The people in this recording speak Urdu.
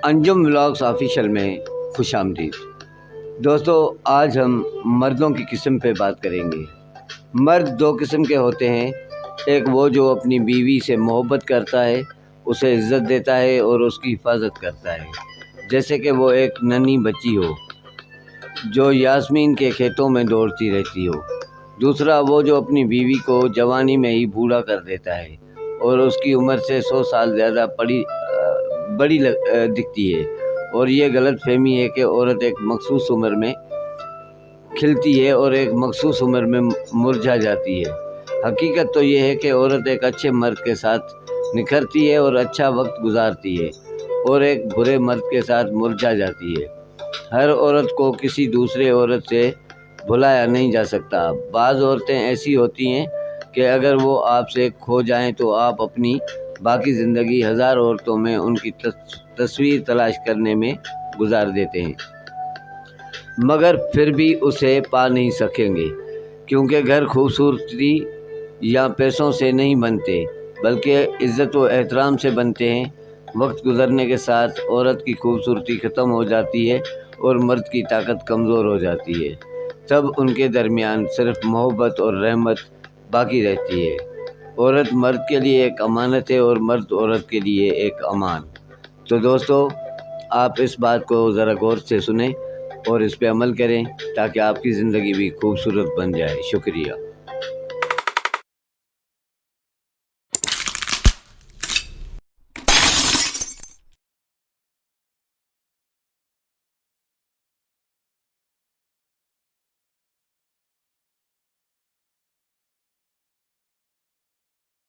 انجم ولاگز آفیشیل میں خوش آمدید دوستو۔ آج ہم مردوں کی قسم پہ بات کریں گے۔ مرد دو قسم کے ہوتے ہیں، ایک وہ جو اپنی بیوی سے محبت کرتا ہے، اسے عزت دیتا ہے اور اس کی حفاظت کرتا ہے، جیسے کہ وہ ایک ننھی بچی ہو جو یاسمین کے کھیتوں میں دوڑتی رہتی ہو۔ دوسرا وہ جو اپنی بیوی کو جوانی میں ہی بوڑھا کر دیتا ہے اور اس کی عمر سے 100 سال زیادہ بڑی دکھتی ہے، اور یہ غلط فہمی ہے کہ عورت ایک مخصوص عمر میں کھلتی ہے اور ایک مخصوص عمر میں مرجھا جاتی ہے۔ حقیقت تو یہ ہے کہ عورت ایک اچھے مرد کے ساتھ نکھرتی ہے اور اچھا وقت گزارتی ہے، اور ایک برے مرد کے ساتھ مرجھا جاتی ہے۔ ہر عورت کو کسی دوسرے عورت سے بھلایا نہیں جا سکتا۔ بعض عورتیں ایسی ہوتی ہیں کہ اگر وہ آپ سے کھو جائیں تو آپ اپنی باقی زندگی ہزار عورتوں میں ان کی تصویر تلاش کرنے میں گزار دیتے ہیں، مگر پھر بھی اسے پا نہیں سکیں گے، کیونکہ گھر خوبصورتی یا پیسوں سے نہیں بنتے بلکہ عزت و احترام سے بنتے ہیں۔ وقت گزرنے کے ساتھ عورت کی خوبصورتی ختم ہو جاتی ہے اور مرد کی طاقت کمزور ہو جاتی ہے، تب ان کے درمیان صرف محبت اور رحمت باقی رہتی ہے۔ عورت مرد کے لیے ایک امانت ہے اور مرد عورت کے لیے ایک امان۔ تو دوستو، آپ اس بات کو ذرا غور سے سنیں اور اس پہ عمل کریں تاکہ آپ کی زندگی بھی خوبصورت بن جائے۔ شکریہ۔